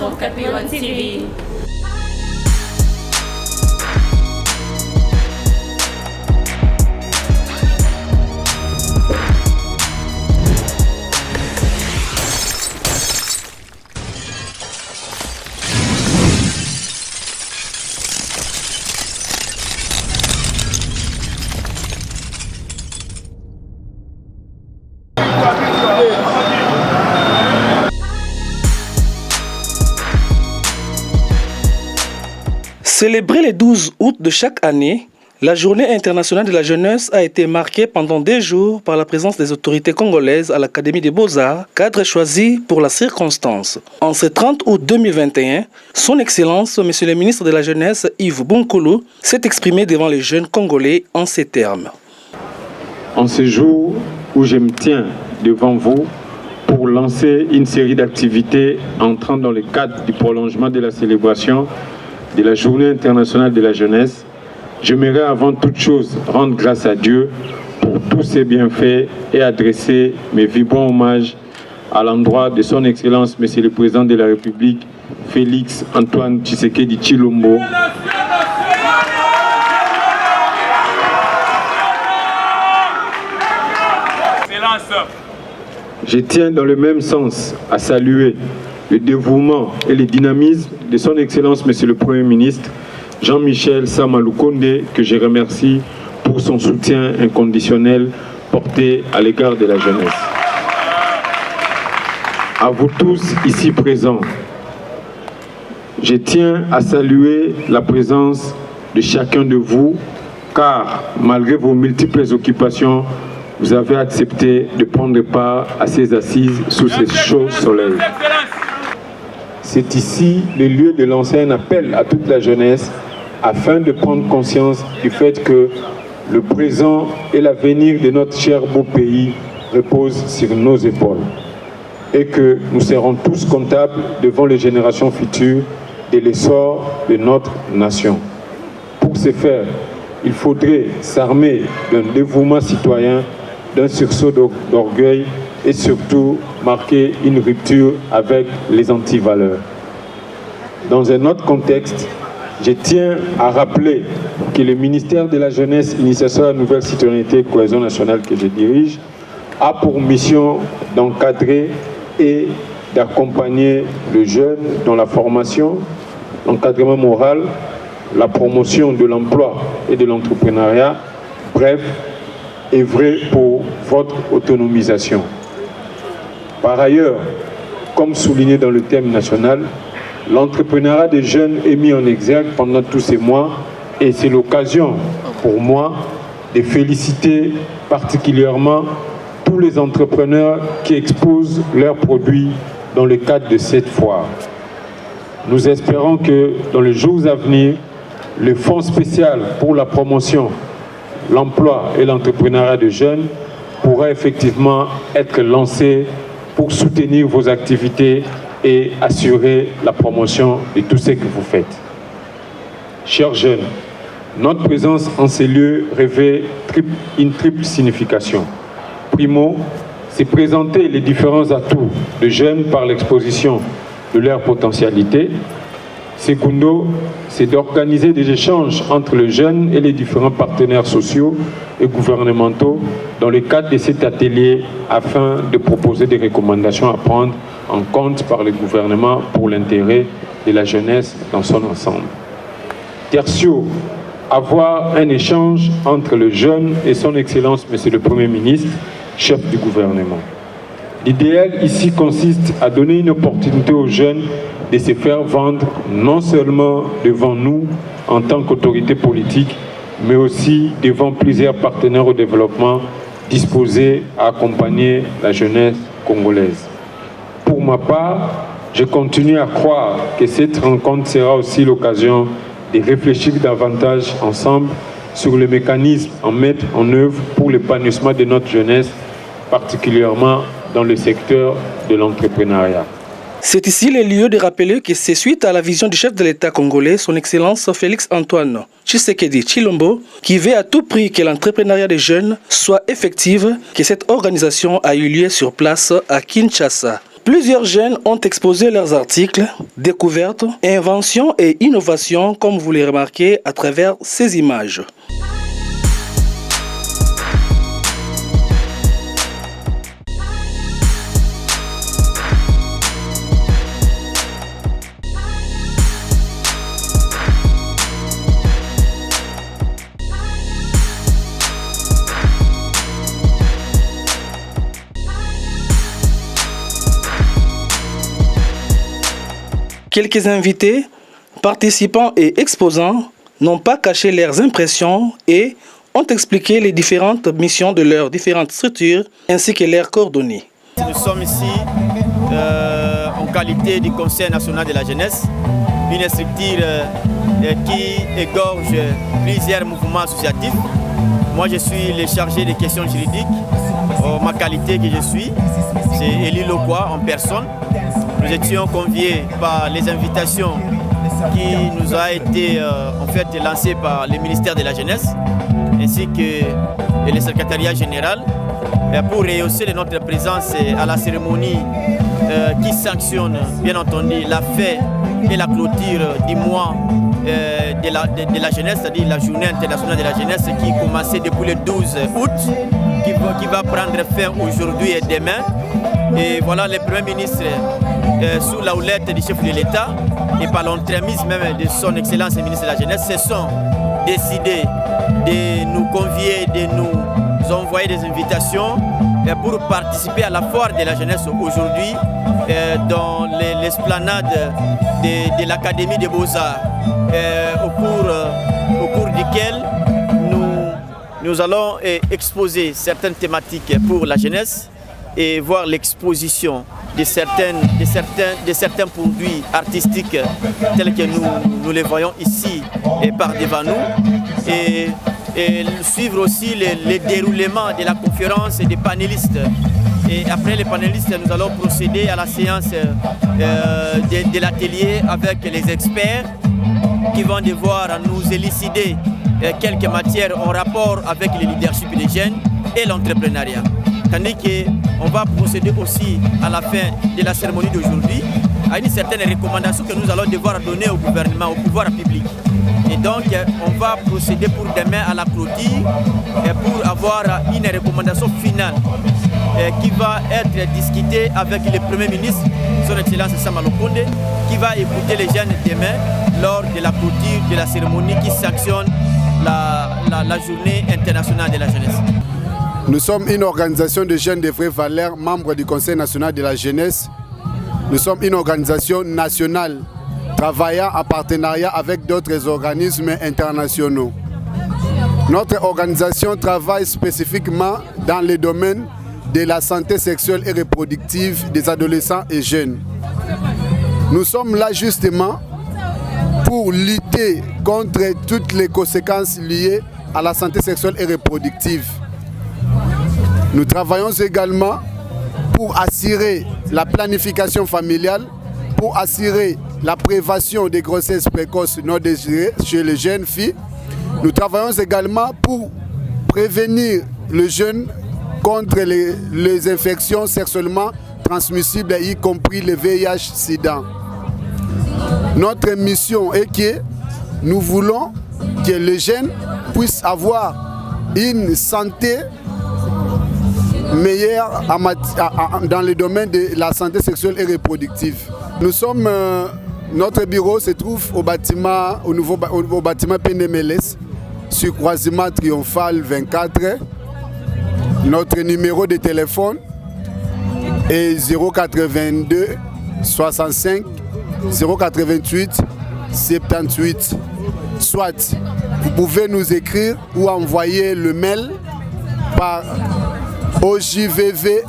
sur Capricorn TV. Célébrée le 12 août de chaque année, la Journée internationale de la jeunesse a été marquée pendant 2 jours par la présence des autorités congolaises à l'Académie des Beaux-Arts, cadre choisi pour la circonstance. En ce 30 août 2021, Son Excellence, Monsieur le ministre de la Jeunesse, Yves Bonkolo, s'est exprimé devant les jeunes Congolais en ces termes. En ce jour où je me tiens devant vous pour lancer une série d'activités entrant dans le cadre du prolongement de la célébration de la Journée internationale de la jeunesse, j'aimerais avant toute chose rendre grâce à Dieu pour tous ses bienfaits et adresser mes vibrants hommages à l'endroit de son Excellence, Monsieur le Président de la République, Félix Antoine Tshisekedi Tshilombo. Je tiens dans le même sens à saluer le dévouement et le dynamisme de son Excellence, Monsieur le Premier ministre, Jean-Michel Sama Lukonde, que je remercie pour son soutien inconditionnel porté à l'égard de la jeunesse. À vous tous ici présents, je tiens à saluer la présence de chacun de vous, car malgré vos multiples occupations, vous avez accepté de prendre part à ces assises sous ces chauds soleils. C'est ici le lieu de lancer un appel à toute la jeunesse afin de prendre conscience du fait que le présent et l'avenir de notre cher beau pays reposent sur nos épaules et que nous serons tous comptables devant les générations futures de l'essor de notre nation. Pour ce faire, il faudrait s'armer d'un dévouement citoyen, d'un sursaut d'orgueil et surtout marquer une rupture avec les antivaleurs. Dans un autre contexte, je tiens à rappeler que le ministère de la Jeunesse, Initiation à la Nouvelle Citoyenneté et Cohésion Nationale que je dirige a pour mission d'encadrer et d'accompagner le jeune dans la formation, l'encadrement moral, la promotion de l'emploi et de l'entrepreneuriat, bref, œuvrer pour votre autonomisation. Par ailleurs, comme souligné dans le thème national, l'entrepreneuriat des jeunes est mis en exergue pendant tous ces mois et c'est l'occasion pour moi de féliciter particulièrement tous les entrepreneurs qui exposent leurs produits dans le cadre de cette foire. Nous espérons que dans les jours à venir, le Fonds spécial pour la promotion, l'emploi et l'entrepreneuriat des jeunes pourra effectivement être lancé pour soutenir vos activités et assurer la promotion de tout ce que vous faites. Chers jeunes, notre présence en ces lieux revêt une triple signification. Primo, c'est présenter les différents atouts de jeunes par l'exposition de leurs potentialités. Secondo, c'est d'organiser des échanges entre les jeunes et les différents partenaires sociaux et gouvernementaux dans le cadre de cet atelier afin de proposer des recommandations à prendre en compte par le gouvernement pour l'intérêt de la jeunesse dans son ensemble. Tertio, avoir un échange entre le jeune et son Excellence, Monsieur le Premier ministre, chef du gouvernement. L'idéal ici consiste à donner une opportunité aux jeunes de se faire vendre non seulement devant nous en tant qu'autorité politique, mais aussi devant plusieurs partenaires au développement disposés à accompagner la jeunesse congolaise. Pour ma part, je continue à croire que cette rencontre sera aussi l'occasion de réfléchir davantage ensemble sur les mécanismes à mettre en œuvre pour l'épanouissement de notre jeunesse, particulièrement dans le secteur de l'entrepreneuriat. C'est ici le lieu de rappeler que c'est suite à la vision du chef de l'État congolais, son Excellence Félix Antoine Tshisekedi Tshilombo, qui veut à tout prix que l'entrepreneuriat des jeunes soit effectif, que cette organisation a eu lieu sur place à Kinshasa. Plusieurs jeunes ont exposé leurs articles, découvertes, inventions et innovations, comme vous les remarquez à travers ces images. Quelques invités, participants et exposants n'ont pas caché leurs impressions et ont expliqué les différentes missions de leurs différentes structures ainsi que leurs coordonnées. Nous sommes ici en qualité du Conseil national de la jeunesse, une structure qui égorge plusieurs mouvements associatifs. Moi je suis le chargé des questions juridiques, ma qualité que je suis, c'est Élie Lokwa en personne. Nous étions conviés par les invitations qui nous a été lancées par le ministère de la Jeunesse ainsi que le secrétariat général pour rehausser de notre présence à la cérémonie qui sanctionne bien entendu la fête et la clôture du mois de la jeunesse, c'est-à-dire la journée internationale de la jeunesse qui commençait depuis le 12 août, qui va prendre fin aujourd'hui et demain. Et voilà, le Premier ministre, sous la houlette du chef de l'État et par l'entremise même de son Excellence le ministre de la Jeunesse, se sont décidés de nous convier, de nous envoyer des invitations pour participer à la foire de la jeunesse aujourd'hui dans l'esplanade de l'Académie des Beaux-Arts, au cours duquel nous allons exposer certaines thématiques pour la jeunesse et voir l'exposition de certains produits artistiques tels que nous les voyons ici et par devant nous et suivre aussi le déroulement de la conférence des panélistes. Et après les panélistes, nous allons procéder à la séance de l'atelier avec les experts qui vont devoir nous élucider quelques matières en rapport avec le leadership des jeunes et l'entrepreneuriat. Tandis qu'on va procéder aussi à la fin de la cérémonie d'aujourd'hui à une certaine recommandation que nous allons devoir donner au gouvernement, au pouvoir public. Et donc on va procéder pour demain à la clôture pour avoir une recommandation finale qui va être discutée avec le Premier ministre, son Excellence Sama Lukonde, qui va écouter les jeunes demain lors de la clôture de la cérémonie qui sanctionne la journée internationale de la jeunesse. Nous sommes une organisation de jeunes de vraies valeurs, membres du Conseil national de la jeunesse. Nous sommes une organisation nationale travaillant en partenariat avec d'autres organismes internationaux. Notre organisation travaille spécifiquement dans le domaine de la santé sexuelle et reproductive des adolescents et jeunes. Nous sommes là justement pour lutter contre toutes les conséquences liées à la santé sexuelle et reproductive. Nous travaillons également pour assurer la planification familiale, pour assurer la prévention des grossesses précoces non désirées chez les jeunes filles. Nous travaillons également pour prévenir les jeunes contre les infections sexuellement transmissibles, y compris le VIH-Sida. Notre mission est que nous voulons que les jeunes puissent avoir une santé meilleure dans le domaine de la santé sexuelle et reproductive. Notre bureau se trouve au bâtiment PNMLS, sur croisement Triomphal 24. Notre numéro de téléphone est 082 65 088 78. Soit vous pouvez nous écrire ou envoyer le mail par ojvvrdc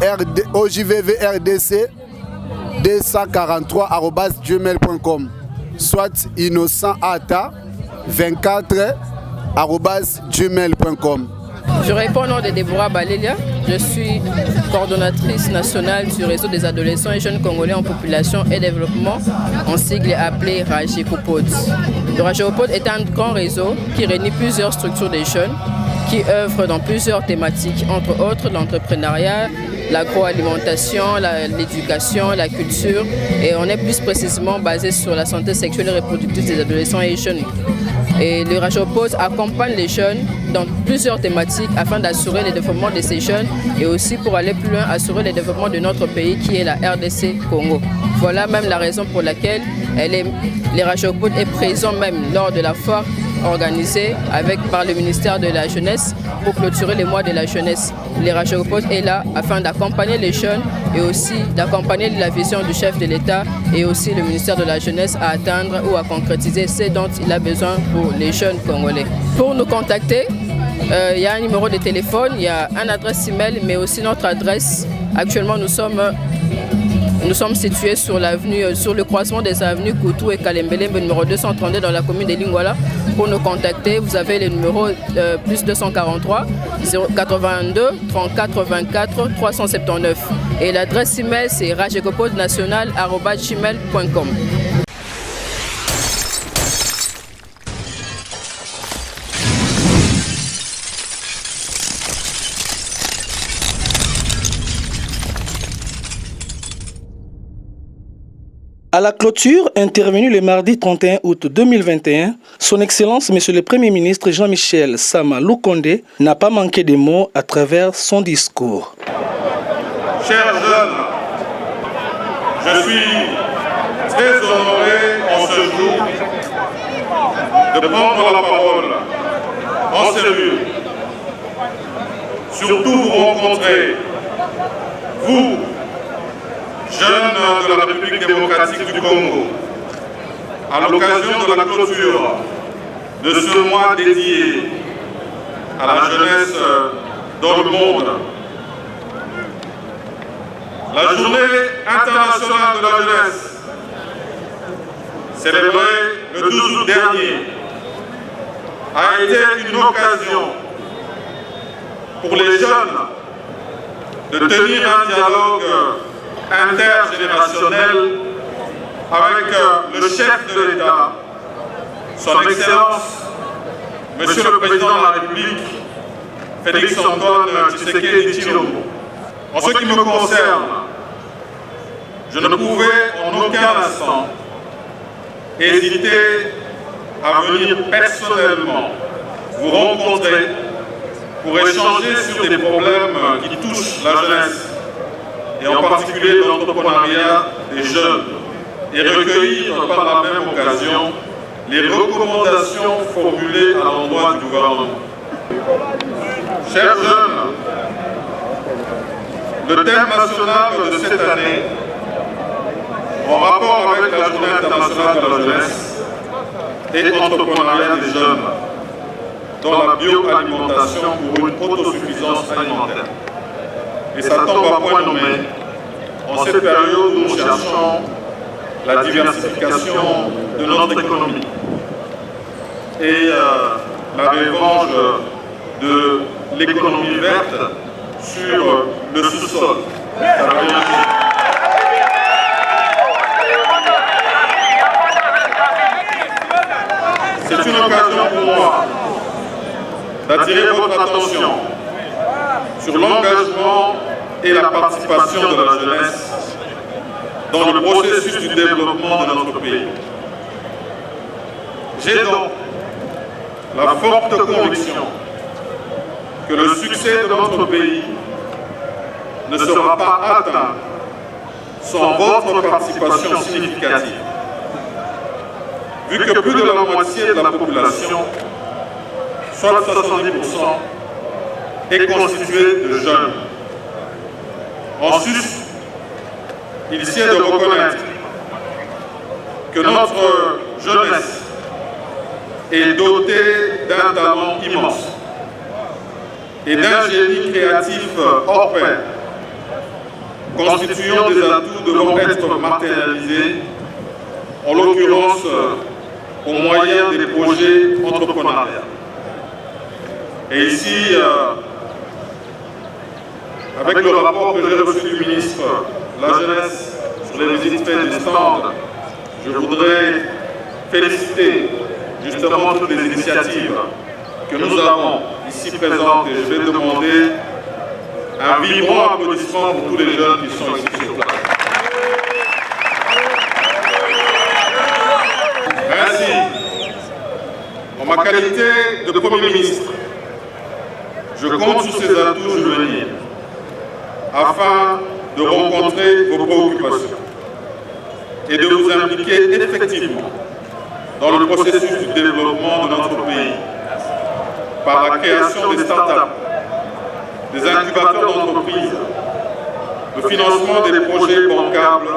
243@gmail.com, soit innocentata24@gmail.com. Je réponds au nom de Déborah Balelia. Je suis coordonnatrice nationale du réseau des adolescents et jeunes congolais en population et développement, en sigle appelé Rajekopod. Le Rajekopod est un grand réseau qui réunit plusieurs structures de jeunes qui œuvrent dans plusieurs thématiques, entre autres l'entrepreneuriat, l'agroalimentation, l'éducation, la culture. Et on est plus précisément basé sur la santé sexuelle et reproductive des adolescents et jeunes. Et le Rajopod accompagne les jeunes dans plusieurs thématiques afin d'assurer le développement de ces jeunes et aussi pour aller plus loin, assurer le développement de notre pays qui est la RDC Congo. Voilà même la raison pour laquelle le Rajopod est présent même lors de la foire organisée par le ministère de la Jeunesse pour clôturer les mois de la jeunesse. Le Rajopod est là afin d'accompagner les jeunes et aussi d'accompagner la vision du chef de l'État et aussi le ministère de la Jeunesse à atteindre ou à concrétiser ce dont il a besoin pour les jeunes Congolais. Pour nous contacter, il y a un numéro de téléphone, il y a une adresse email, mais aussi notre adresse. Actuellement, nous sommes situés sur le croisement des avenues Koutou et Kalembelembe, numéro 232 dans la commune de Lingwala. Pour nous contacter, vous avez le numéro plus 243 082 34 24 379. Et l'adresse email, c'est rajekopodnational@gmail.com. À la clôture intervenue le mardi 31 août 2021, son Excellence Monsieur le Premier ministre Jean-Michel Sama Lukonde n'a pas manqué de mots à travers son discours. Chers jeunes, je suis très honoré en ce jour de prendre la parole en sérieux, surtout vous rencontrer, vous, jeunes de la République démocratique du Congo, à l'occasion de la clôture de ce mois dédié à la jeunesse dans le monde. La journée internationale de la jeunesse, célébrée le 12 août dernier, a été une occasion pour les jeunes de tenir un dialogue intergénérationnel avec le chef de l'État, son Excellence, Monsieur le Président de la République, Félix Antoine Tshisekedi Tshilombo. En ce qui me concerne, je ne pouvais en aucun instant hésiter à venir personnellement vous rencontrer pour échanger sur des problèmes qui touchent la jeunesse et en particulier l'entrepreneuriat des jeunes, et recueillir par la même occasion les recommandations formulées à l'endroit du gouvernement. Chers jeunes, le thème national de cette année, en rapport avec la Journée internationale de la jeunesse, est entrepreneuriat des jeunes dans la bioalimentation pour une autosuffisance alimentaire. Et ça tombe à point nommé en cette période où nous cherchons la diversification de notre économie et la revanche de l'économie verte sur le sous-sol. C'est une occasion pour moi d'attirer votre attention sur l'engagement et la participation de la jeunesse dans le processus du développement de notre pays. J'ai donc la forte conviction que le succès de notre pays ne sera pas atteint sans votre participation significative. Vu que plus de la moitié de la population, soit 70%, est constituée de jeunes. En sus, il sied de reconnaître que notre jeunesse est dotée d'un talent immense et d'un génie créatif hors pair, constituant des atouts devant être matérialisés, en l'occurrence au moyen des projets entrepreneuriaux. Et ici, avec le rapport que j'ai reçu du ministre de la Jeunesse sur les visites faites des stands, je voudrais féliciter justement toutes les initiatives que nous avons ici présentes et je vais demander Un vibrant applaudissement pour tous les jeunes qui sont ici sur place. Ainsi, en ma qualité de Premier ministre, je compte sur ces atouts juvéniles afin de rencontrer vos préoccupations et de vous impliquer effectivement dans le processus du développement de notre pays par la création des start-up, des incubateurs d'entreprises, le financement des projets bancables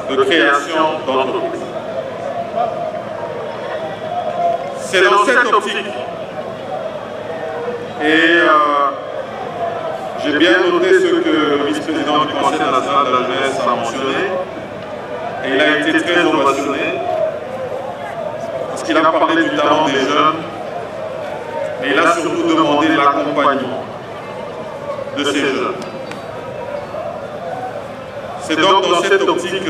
de création d'entreprises. C'est dans cette optique et j'ai bien noté ce que le vice-président du Conseil national de la jeunesse a mentionné et il a été très ovationné parce qu'il a parlé du talent des jeunes et il a surtout demandé l'accompagnement de ces jeunes. C'est donc dans cette optique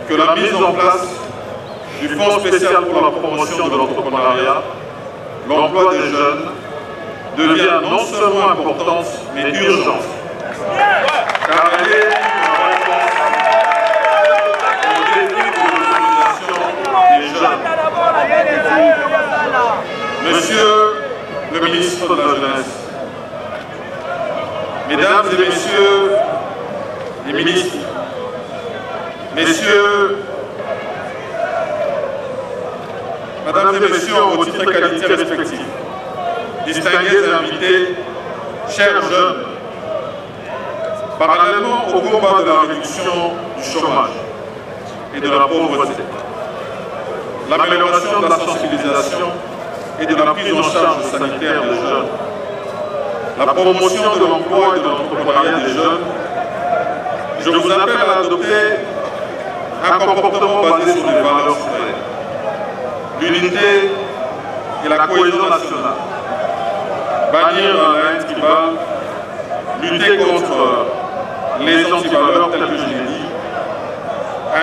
que la mise en place du Fonds spécial pour la promotion de l'entrepreneuriat, l'emploi des jeunes, devient non seulement importante, mais urgente. Car elle est une réponse au défi de l'autonomisation des jeunes. Monsieur le ministre de la Jeunesse, Mesdames et Messieurs les ministres, Mesdames et Messieurs en vos titres et qualités respectifs, distingués invités, chers jeunes, parallèlement au combat de la réduction du chômage et de la pauvreté, l'amélioration de la sensibilisation et de la prise en charge sanitaire des jeunes, la promotion de l'emploi et de l'entrepreneuriat des jeunes, je vous appelle à adopter un comportement basé sur des valeurs citoyennes, l'unité et la cohésion nationale, bannir la haine tribale, lutter contre les antivaleurs telles que je l'ai dit,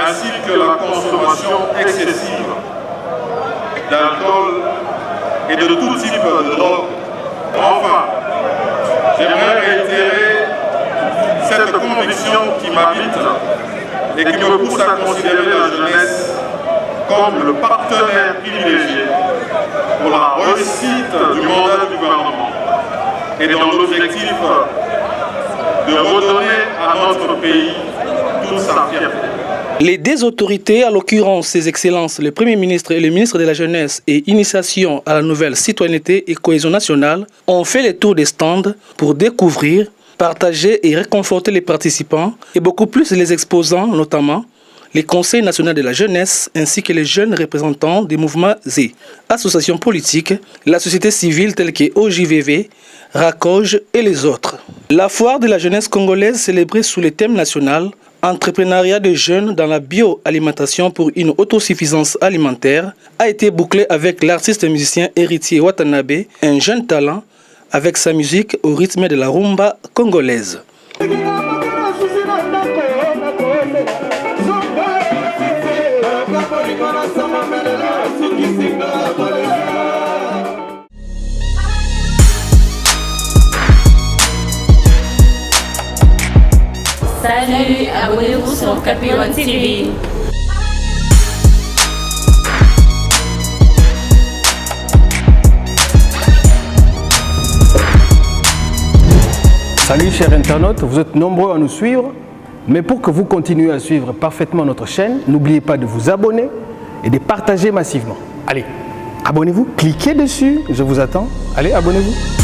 ainsi que la consommation excessive d'alcool et de tout type de drogue. Enfin, j'aimerais réitérer cette conviction qui m'habite et qui me pousse à considérer la jeunesse comme le partenaire privilégié pour la réussite du mandat du gouvernement et dans l'objectif de redonner à notre pays toute sa fierté. Les deux autorités, à l'occurrence ses excellences, le Premier ministre et le ministre de la Jeunesse et Initiation à la nouvelle citoyenneté et cohésion nationale, ont fait le tour des stands pour découvrir, partager et réconforter les participants et beaucoup plus les exposants, notamment les conseils nationaux de la jeunesse ainsi que les jeunes représentants des mouvements et associations politiques, la société civile telle que OJVV, RACOJ et les autres. La foire de la jeunesse congolaise célébrée sous le thème national Entrepreneuriat des jeunes dans la bioalimentation pour une autosuffisance alimentaire a été bouclée avec l'artiste musicien Héritier Watanabe, un jeune talent avec sa musique au rythme de la rumba congolaise. Salut, abonnez-vous sur Capillon TV. Salut chers internautes, vous êtes nombreux à nous suivre, mais pour que vous continuiez à suivre parfaitement notre chaîne, n'oubliez pas de vous abonner et de partager massivement. Allez, abonnez-vous, cliquez dessus, je vous attends. Allez, abonnez-vous.